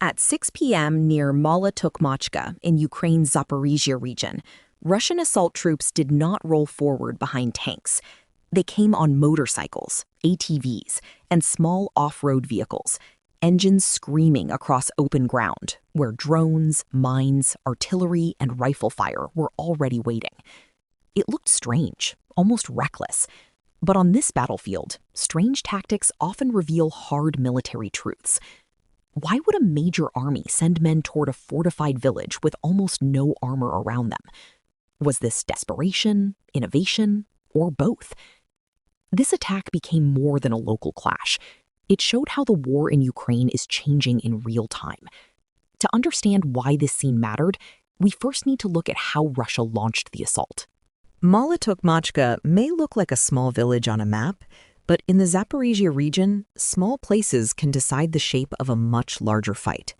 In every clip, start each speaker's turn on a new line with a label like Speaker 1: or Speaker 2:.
Speaker 1: At 6 p.m. near Mala Tokmachka in Ukraine's Zaporizhzhia region, Russian assault troops did not roll forward behind tanks. They came on motorcycles, ATVs, and small off-road vehicles, engines screaming across open ground, where drones, mines, artillery, and rifle fire were already waiting. It looked strange, almost reckless. But on this battlefield, strange tactics often reveal hard military truths. Why would a major army send men toward a fortified village with almost no armor around them? Was this desperation, innovation, or both? This attack became more than a local clash. It showed how the war in Ukraine is changing in real time. To understand why this scene mattered, we first need to look at how Russia launched the assault. Mala Tokmachka may look like a small village on a map, but in the Zaporizhzhia region, small places can decide the shape of a much larger fight.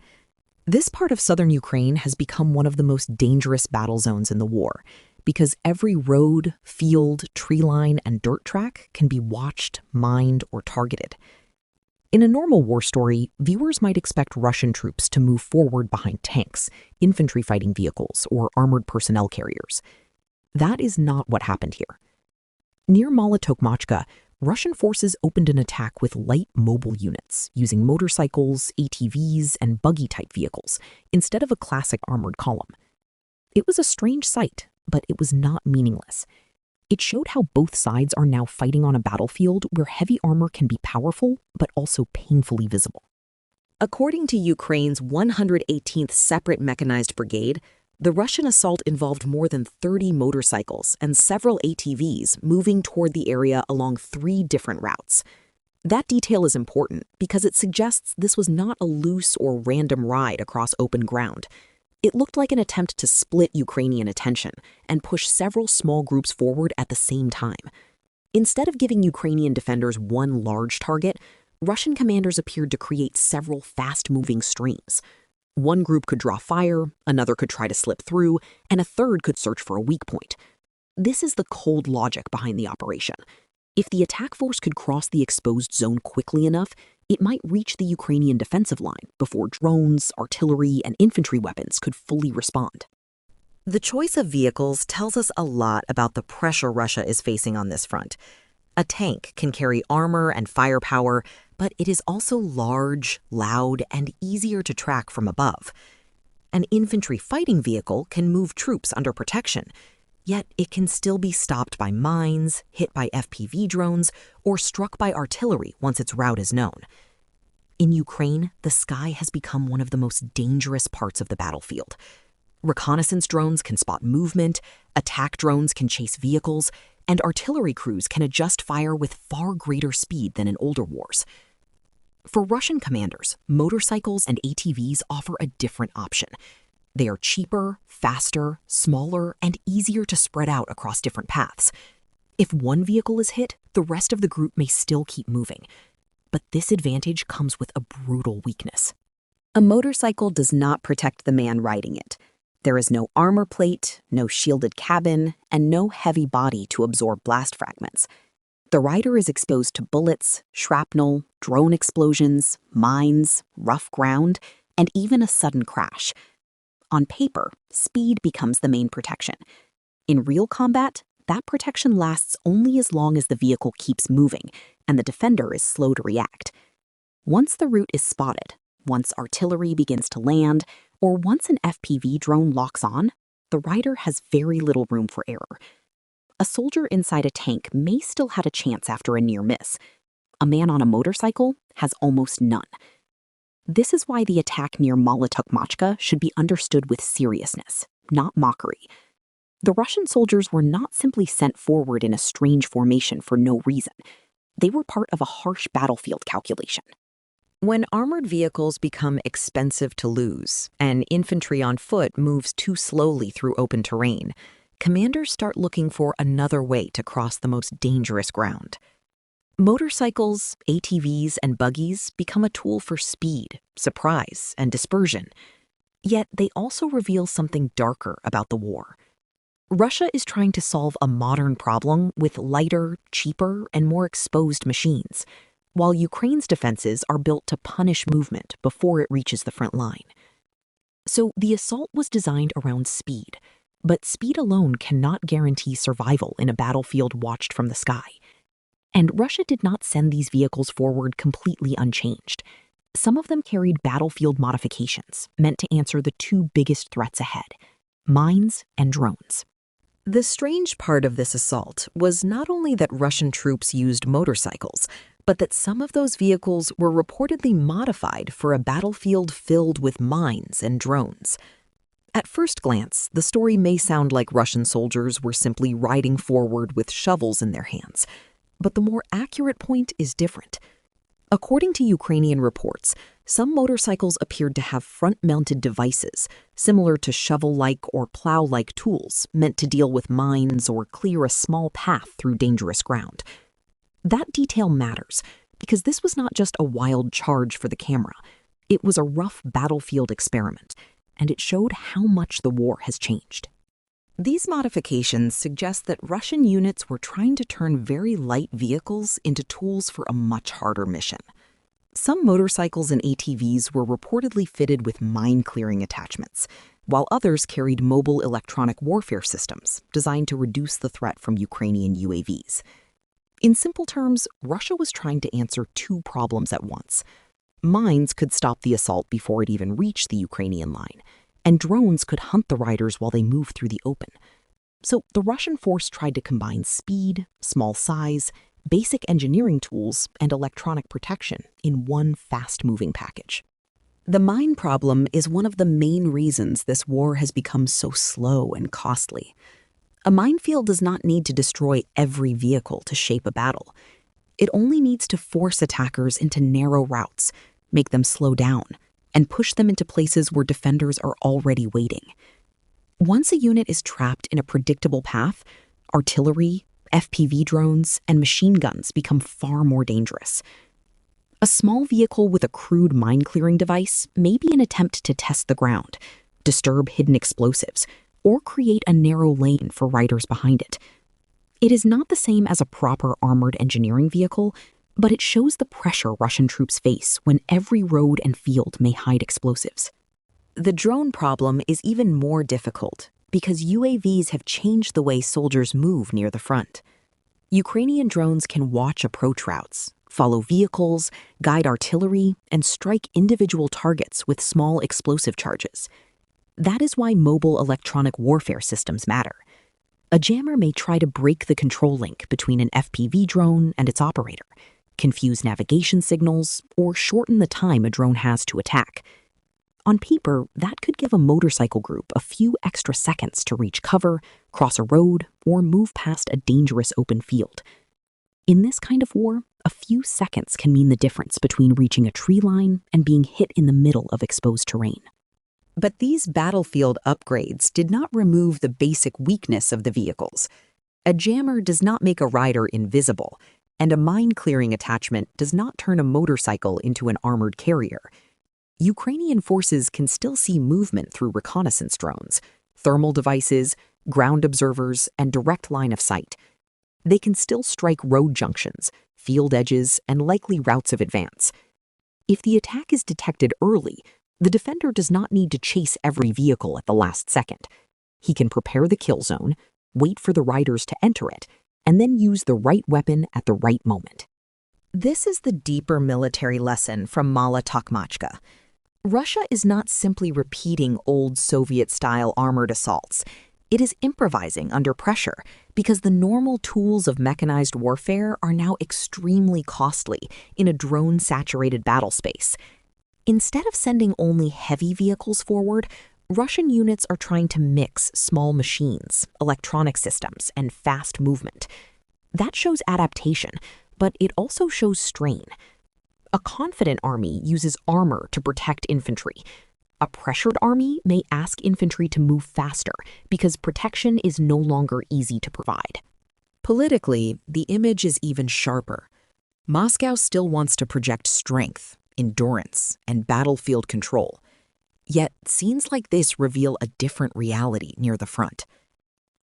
Speaker 1: This part of southern Ukraine has become one of the most dangerous battle zones in the war, because every road, field, tree line, and dirt track can be watched, mined, or targeted. In a normal war story, viewers might expect Russian troops to move forward behind tanks, infantry fighting vehicles, or armored personnel carriers. That is not what happened here. Near Mala Tokmachka, Russian forces opened an attack with light mobile units, using motorcycles, ATVs, and buggy-type vehicles, instead of a classic armored column. It was a strange sight, but it was not meaningless. It showed how both sides are now fighting on a battlefield where heavy armor can be powerful, but also painfully visible. According to Ukraine's 118th Separate Mechanized Brigade, the Russian assault involved more than 30 motorcycles and several ATVs moving toward the area along 3 different routes. That detail is important because it suggests this was not a loose or random ride across open ground. It looked like an attempt to split Ukrainian attention and push several small groups forward at the same time. Instead of giving Ukrainian defenders one large target, Russian commanders appeared to create several fast-moving streams. One group could draw fire, another could try to slip through, and a third could search for a weak point. This is the cold logic behind the operation. If the attack force could cross the exposed zone quickly enough, it might reach the Ukrainian defensive line before drones, artillery, and infantry weapons could fully respond. The choice of vehicles tells us a lot about the pressure Russia is facing on this front. A tank can carry armor and firepower, but it is also large, loud, and easier to track from above. An infantry fighting vehicle can move troops under protection, yet it can still be stopped by mines, hit by FPV drones, or struck by artillery once its route is known. In Ukraine, the sky has become one of the most dangerous parts of the battlefield. Reconnaissance drones can spot movement, attack drones can chase vehicles, and artillery crews can adjust fire with far greater speed than in older wars. For Russian commanders, motorcycles and ATVs offer a different option. They are cheaper, faster, smaller, and easier to spread out across different paths. If one vehicle is hit, the rest of the group may still keep moving. But this advantage comes with a brutal weakness. A motorcycle does not protect the man riding it. There is no armor plate, no shielded cabin, and no heavy body to absorb blast fragments. The rider is exposed to bullets, shrapnel, drone explosions, mines, rough ground, and even a sudden crash. On paper, speed becomes the main protection. In real combat, that protection lasts only as long as the vehicle keeps moving and the defender is slow to react. Once the route is spotted, once artillery begins to land, or once an FPV drone locks on, the rider has very little room for error. A soldier inside a tank may still have a chance after a near miss. A man on a motorcycle has almost none. This is why the attack near Mala Tokmachka should be understood with seriousness, not mockery. The Russian soldiers were not simply sent forward in a strange formation for no reason. They were part of a harsh battlefield calculation. When armored vehicles become expensive to lose, and infantry on foot moves too slowly through open terrain, commanders start looking for another way to cross the most dangerous ground. Motorcycles, ATVs, and buggies become a tool for speed, surprise, and dispersion. Yet they also reveal something darker about the war. Russia is trying to solve a modern problem with lighter, cheaper, and more exposed machines. while Ukraine's defenses are built to punish movement before it reaches the front line. So the assault was designed around speed, but speed alone cannot guarantee survival in a battlefield watched from the sky. And Russia did not send these vehicles forward completely unchanged. Some of them carried battlefield modifications meant to answer the two biggest threats ahead: mines and drones. The strange part of this assault was not only that Russian troops used motorcycles, but that some of those vehicles were reportedly modified for a battlefield filled with mines and drones. At first glance, the story may sound like Russian soldiers were simply riding forward with shovels in their hands, but the more accurate point is different. According to Ukrainian reports, some motorcycles appeared to have front-mounted devices, similar to shovel-like or plow-like tools meant to deal with mines or clear a small path through dangerous ground. That detail matters because this was not just a wild charge for the camera. It was a rough battlefield experiment, and it showed how much the war has changed. These modifications suggest that Russian units were trying to turn very light vehicles into tools for a much harder mission. Some motorcycles and ATVs were reportedly fitted with mine-clearing attachments, while others carried mobile electronic warfare systems designed to reduce the threat from Ukrainian UAVs. In simple terms, Russia was trying to answer two problems at once. Mines could stop the assault before it even reached the Ukrainian line, and drones could hunt the riders while they moved through the open. So the Russian force tried to combine speed, small size, basic engineering tools, and electronic protection in one fast-moving package. The mine problem is one of the main reasons this war has become so slow and costly. A minefield does not need to destroy every vehicle to shape a battle. It only needs to force attackers into narrow routes, make them slow down, and push them into places where defenders are already waiting. Once a unit is trapped in a predictable path, artillery, FPV drones, and machine guns become far more dangerous. A small vehicle with a crude mine-clearing device may be an attempt to test the ground, disturb hidden explosives, or create a narrow lane for riders behind it. It is not the same as a proper armored engineering vehicle, but it shows the pressure Russian troops face when every road and field may hide explosives. The drone problem is even more difficult because UAVs have changed the way soldiers move near the front. Ukrainian drones can watch approach routes, follow vehicles, guide artillery, and strike individual targets with small explosive charges. That is why mobile electronic warfare systems matter. A jammer may try to break the control link between an FPV drone and its operator, confuse navigation signals, or shorten the time a drone has to attack. On paper, that could give a motorcycle group a few extra seconds to reach cover, cross a road, or move past a dangerous open field. In this kind of war, a few seconds can mean the difference between reaching a tree line and being hit in the middle of exposed terrain. But these battlefield upgrades did not remove the basic weakness of the vehicles. A jammer does not make a rider invisible, and a mine-clearing attachment does not turn a motorcycle into an armored carrier. Ukrainian forces can still see movement through reconnaissance drones, thermal devices, ground observers, and direct line of sight. They can still strike road junctions, field edges, and likely routes of advance. If the attack is detected early, the defender does not need to chase every vehicle at the last second. He can prepare the kill zone, wait for the riders to enter it, and then use the right weapon at the right moment. This is the deeper military lesson from Mala Tokmachka. Russia is not simply repeating old Soviet-style armored assaults. It is improvising under pressure because the normal tools of mechanized warfare are now extremely costly in a drone-saturated battlespace. Instead of sending only heavy vehicles forward, Russian units are trying to mix small machines, electronic systems, and fast movement. That shows adaptation, but it also shows strain. A confident army uses armor to protect infantry. A pressured army may ask infantry to move faster because protection is no longer easy to provide. Politically, the image is even sharper. Moscow still wants to project strength, endurance, and battlefield control. Yet, scenes like this reveal a different reality near the front.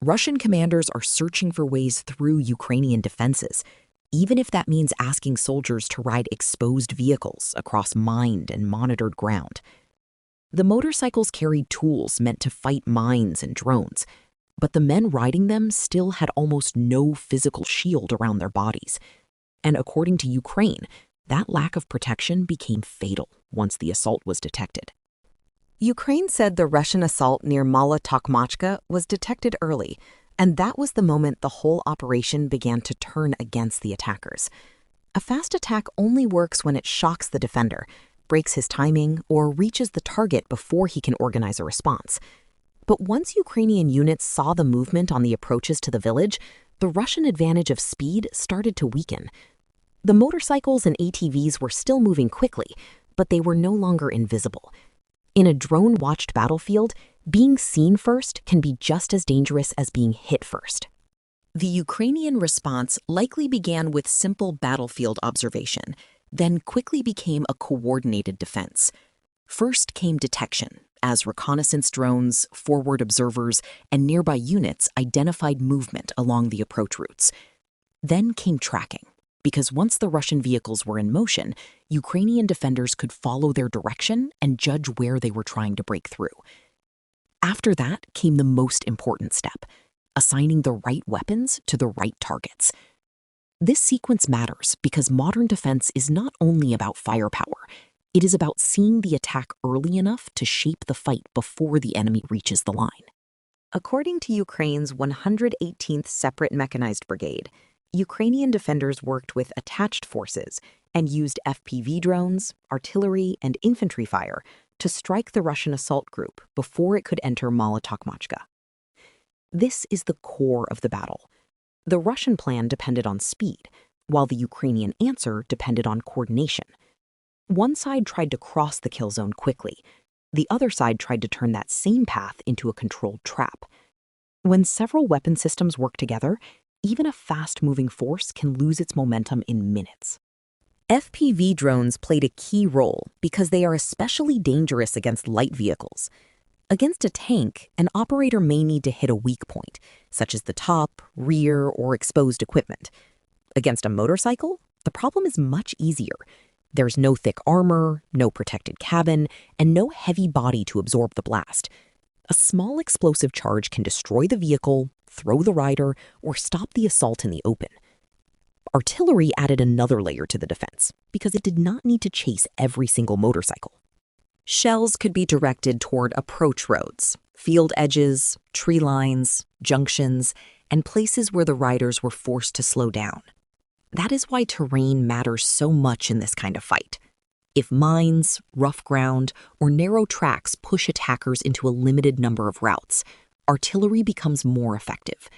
Speaker 1: Russian commanders are searching for ways through Ukrainian defenses. even if that means asking soldiers to ride exposed vehicles across mined and monitored ground. The motorcycles carried tools meant to fight mines and drones, but the men riding them still had almost no physical shield around their bodies. And according to Ukraine, that lack of protection became fatal once the assault was detected. Ukraine said the Russian assault near Mala Tokmachka was detected early, and that was the moment the whole operation began to turn against the attackers. A fast attack only works when it shocks the defender, breaks his timing, or reaches the target before he can organize a response. But once Ukrainian units saw the movement on the approaches to the village, the Russian advantage of speed started to weaken. The motorcycles and ATVs were still moving quickly, but they were no longer invisible. In a drone-watched battlefield, being seen first can be just as dangerous as being hit first. The Ukrainian response likely began with simple battlefield observation, then quickly became a coordinated defense. First came detection, as reconnaissance drones, forward observers, and nearby units identified movement along the approach routes. Then came tracking, because once the Russian vehicles were in motion, Ukrainian defenders could follow their direction and judge where they were trying to break through. After that came the most important step, assigning the right weapons to the right targets. This sequence matters because modern defense is not only about firepower, it is about seeing the attack early enough to shape the fight before the enemy reaches the line. According to Ukraine's 118th Separate Mechanized Brigade, Ukrainian defenders worked with attached forces and used FPV drones, artillery, and infantry fire to strike the Russian assault group before it could enter Mala Tokmachka. This is the core of the battle. The Russian plan depended on speed, while the Ukrainian answer depended on coordination. One side tried to cross the kill zone quickly. The other side tried to turn that same path into a controlled trap. When several weapon systems work together, even a fast-moving force can lose its momentum in minutes. FPV drones played a key role because they are especially dangerous against light vehicles. Against a tank, an operator may need to hit a weak point, such as the top, rear, or exposed equipment. Against a motorcycle, the problem is much easier. There's no thick armor, no protected cabin, and no heavy body to absorb the blast. A small explosive charge can destroy the vehicle, throw the rider, or stop the assault in the open. Artillery added another layer to the defense because it did not need to chase every single motorcycle. Shells could be directed toward approach roads, field edges, tree lines, junctions, and places where the riders were forced to slow down. That is why terrain matters so much in this kind of fight. If mines, rough ground, or narrow tracks push attackers into a limited number of routes, artillery becomes more effective.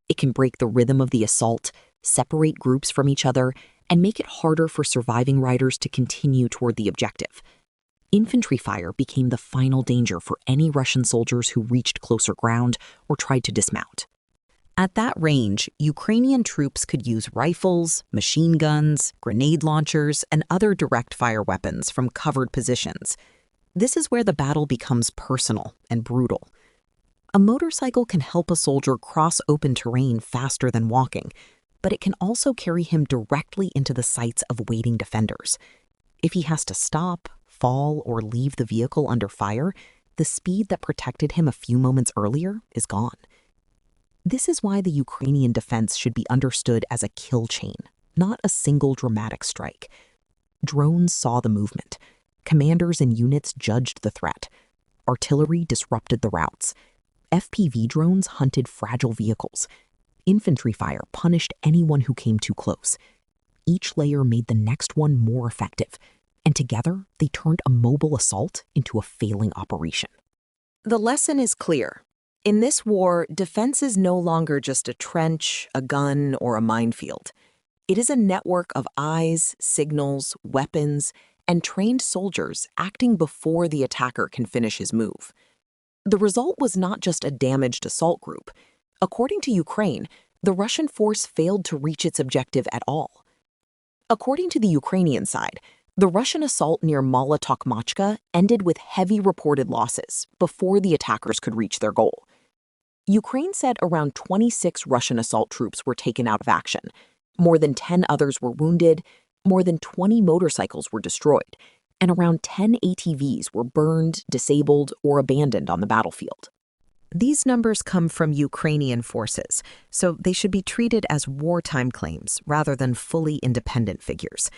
Speaker 1: It can break the rhythm of the assault, separate groups from each other, and make it harder for surviving riders to continue toward the objective. Infantry fire became the final danger for any Russian soldiers who reached closer ground or tried to dismount. At that range, Ukrainian troops could use rifles, machine guns, grenade launchers, and other direct-fire weapons from covered positions. This is where the battle becomes personal and brutal. A motorcycle can help a soldier cross open terrain faster than walking, but it can also carry him directly into the sights of waiting defenders. If he has to stop, fall, or leave the vehicle under fire, the speed that protected him a few moments earlier is gone. This is why the Ukrainian defense should be understood as a kill chain, not a single dramatic strike. Drones saw the movement. Commanders and units judged the threat. Artillery disrupted the routes. FPV drones hunted fragile vehicles. Infantry fire punished anyone who came too close. Each layer made the next one more effective, and together they turned a mobile assault into a failing operation. The lesson is clear. In this war, defense is no longer just a trench, a gun, or a minefield. It is a network of eyes, signals, weapons, and trained soldiers acting before the attacker can finish his move. The result was not just a damaged assault group. According to Ukraine, the Russian force failed to reach its objective at all. According to the Ukrainian side, the Russian assault near Mala Tokmachka ended with heavy reported losses before the attackers could reach their goal. Ukraine said around 26 Russian assault troops were taken out of action. More than 10 others were wounded, more than 20 motorcycles were destroyed, and around 10 ATVs were burned, disabled, or abandoned on the battlefield. These numbers come from Ukrainian forces, so they should be treated as wartime claims rather than fully independent figures.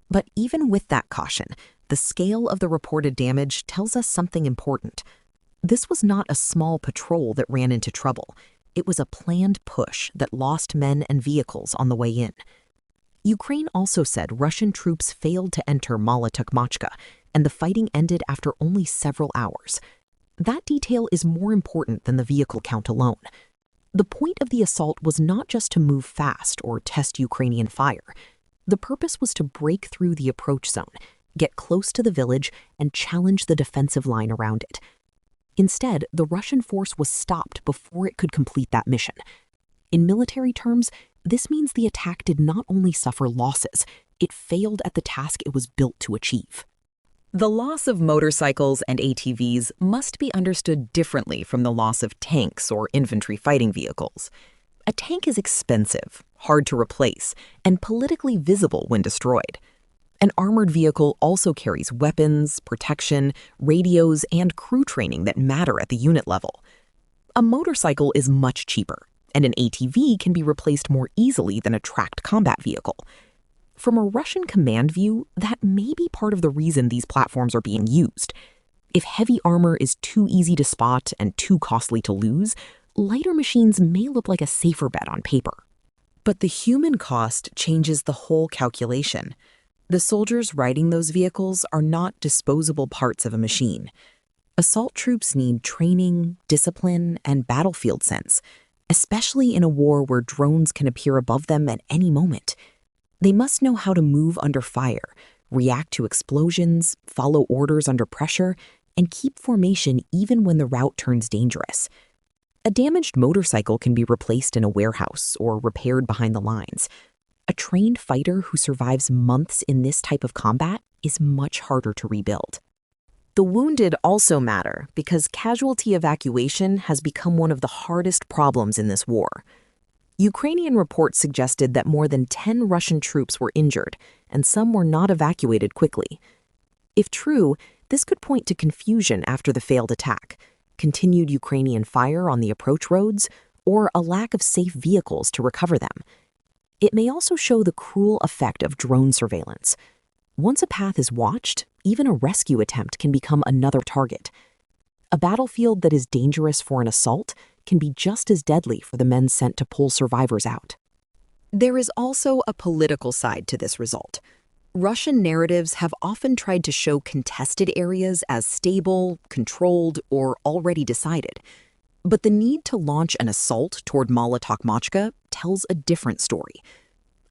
Speaker 1: But even with that caution, the scale of the reported damage tells us something important. This was not a small patrol that ran into trouble. It was a planned push that lost men and vehicles on the way in. Ukraine also said Russian troops failed to enter Mala Tokmachka, and the fighting ended after only several hours. That detail is more important than the vehicle count alone. The point of the assault was not just to move fast or test Ukrainian fire. The purpose was to break through the approach zone, get close to the village, and challenge the defensive line around it. Instead, the Russian force was stopped before it could complete that mission. In military terms, this means the attack did not only suffer losses, it failed at the task it was built to achieve. The loss of motorcycles and ATVs must be understood differently from the loss of tanks or infantry fighting vehicles. A tank is expensive, hard to replace, and politically visible when destroyed. An armored vehicle also carries weapons, protection, radios, and crew training that matter at the unit level. A motorcycle is much cheaper, and an ATV can be replaced more easily than a tracked combat vehicle. From a Russian command view, that may be part of the reason these platforms are being used. If heavy armor is too easy to spot and too costly to lose, lighter machines may look like a safer bet on paper. But the human cost changes the whole calculation. The soldiers riding those vehicles are not disposable parts of a machine. Assault troops need training, discipline, and battlefield sense, especially in a war where drones can appear above them at any moment. They must know how to move under fire, react to explosions, follow orders under pressure, and keep formation even when the route turns dangerous. A damaged motorcycle can be replaced in a warehouse or repaired behind the lines. A trained fighter who survives months in this type of combat is much harder to rebuild. The wounded also matter because casualty evacuation has become one of the hardest problems in this war. Ukrainian reports suggested that more than 10 Russian troops were injured, and some were not evacuated quickly. If true, this could point to confusion after the failed attack, continued Ukrainian fire on the approach roads, or a lack of safe vehicles to recover them. It may also show the cruel effect of drone surveillance. Once a path is watched, even a rescue attempt can become another target. A battlefield that is dangerous for an assault can be just as deadly for the men sent to pull survivors out. There is also a political side to this result. Russian narratives have often tried to show contested areas as stable, controlled, or already decided. But the need to launch an assault toward Mala Tokmachka tells a different story.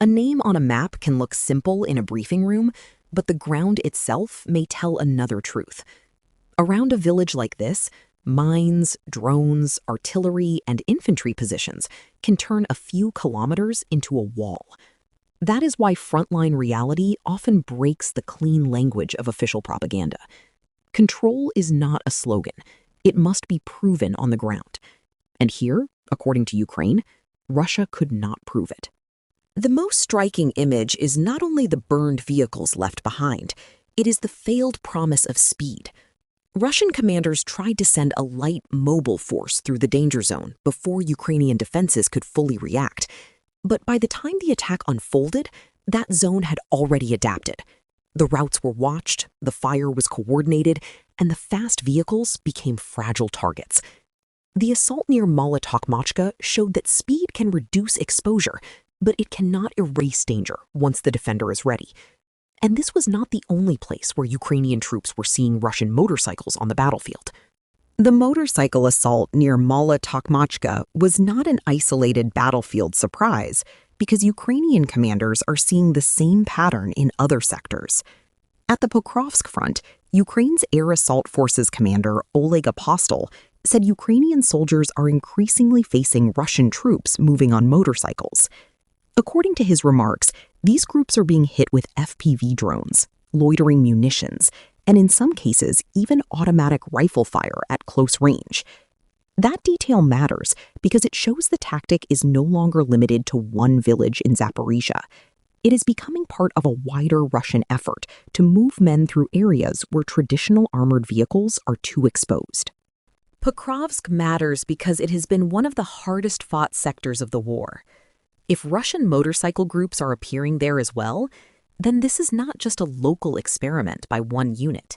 Speaker 1: A name on a map can look simple in a briefing room, but the ground itself may tell another truth. Around a village like this, mines, drones, artillery, and infantry positions can turn a few kilometers into a wall. That is why frontline reality often breaks the clean language of official propaganda. Control is not a slogan. It must be proven on the ground. And here, according to Ukraine, Russia could not prove it. The most striking image is not only the burned vehicles left behind, it is the failed promise of speed. Russian commanders tried to send a light, mobile force through the danger zone before Ukrainian defenses could fully react. But by the time the attack unfolded, that zone had already adapted. The routes were watched, the fire was coordinated, and the fast vehicles became fragile targets. The assault near Mala Tokmachka showed that speed can reduce exposure, but it cannot erase danger once the defender is ready. And this was not the only place where Ukrainian troops were seeing Russian motorcycles on the battlefield. The motorcycle assault near Mala Tokmachka was not an isolated battlefield surprise, because Ukrainian commanders are seeing the same pattern in other sectors. At the Pokrovsk front, Ukraine's Air Assault Forces commander Oleg Apostol said Ukrainian soldiers are increasingly facing Russian troops moving on motorcycles. According to his remarks, these groups are being hit with FPV drones, loitering munitions, and in some cases, even automatic rifle fire at close range. That detail matters because it shows the tactic is no longer limited to one village in Zaporizhzhia. It is becoming part of a wider Russian effort to move men through areas where traditional armored vehicles are too exposed. Pokrovsk matters because it has been one of the hardest-fought sectors of the war. If Russian motorcycle groups are appearing there as well, then this is not just a local experiment by one unit.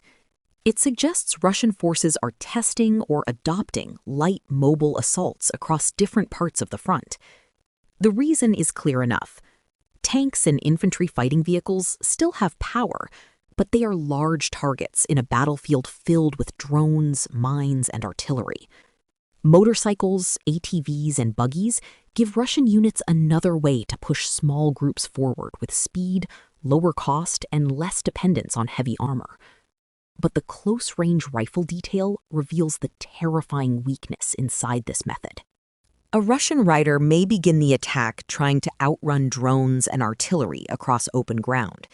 Speaker 1: It suggests Russian forces are testing or adopting light mobile assaults across different parts of the front. The reason is clear enough. Tanks and infantry fighting vehicles still have power, but they are large targets in a battlefield filled with drones, mines, and artillery. Motorcycles, ATVs, and buggies give Russian units another way to push small groups forward with speed, lower cost, and less dependence on heavy armor. But the close-range rifle detail reveals the terrifying weakness inside this method. A Russian rider may begin the attack trying to outrun drones and artillery across open ground.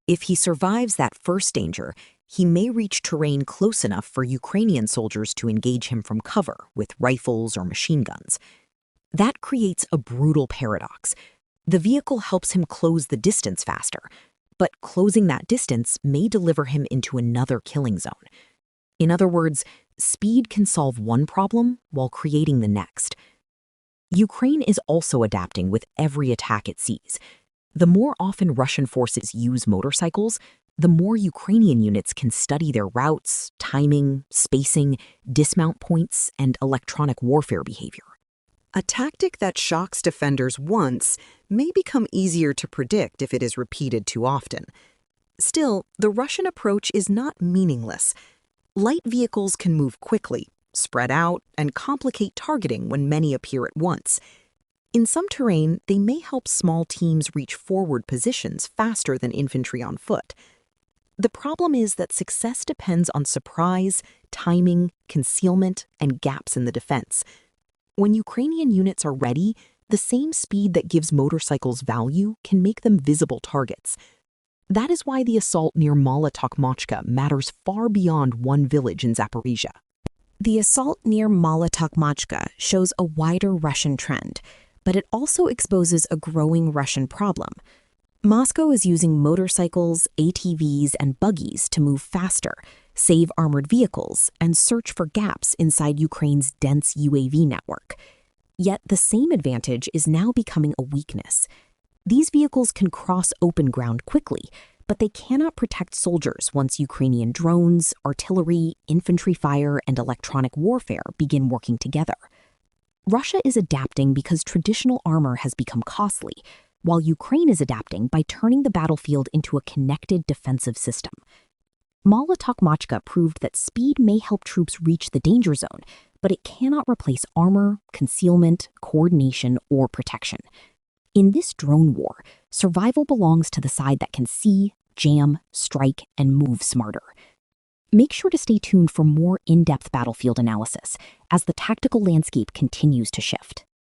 Speaker 1: If he survives that first danger, he may reach terrain close enough for Ukrainian soldiers to engage him from cover with rifles or machine guns. That creates a brutal paradox. The vehicle helps him close the distance faster, but closing that distance may deliver him into another killing zone. In other words, speed can solve one problem while creating the next. Ukraine is also adapting with every attack it sees. The more often Russian forces use motorcycles, the more Ukrainian units can study their routes, timing, spacing, dismount points, and electronic warfare behavior. A tactic that shocks defenders once may become easier to predict if it is repeated too often. Still, the Russian approach is not meaningless. Light vehicles can move quickly, spread out, and complicate targeting when many appear at once. In some terrain, they may help small teams reach forward positions faster than infantry on foot. The problem is that success depends on surprise, timing, concealment, and gaps in the defense. When Ukrainian units are ready, the same speed that gives motorcycles value can make them visible targets. That is why the assault near Mala Tokmachka matters far beyond one village in Zaporizhzhia. The assault near Mala Tokmachka shows a wider Russian trend, but it also exposes a growing Russian problem. Moscow is using motorcycles, ATVs, and buggies to move faster, save armored vehicles, and search for gaps inside Ukraine's dense UAV network. Yet the same advantage is now becoming a weakness. These vehicles can cross open ground quickly, but they cannot protect soldiers once Ukrainian drones, artillery, infantry fire, and electronic warfare begin working together. Russia is adapting because traditional armor has become costly, while Ukraine is adapting by turning the battlefield into a connected defensive system. Mala Tokmachka proved that speed may help troops reach the danger zone, but it cannot replace armor, concealment, coordination, or protection. In this drone war, survival belongs to the side that can see, jam, strike, and move smarter. Make sure to stay tuned for more in-depth battlefield analysis as the tactical landscape continues to shift.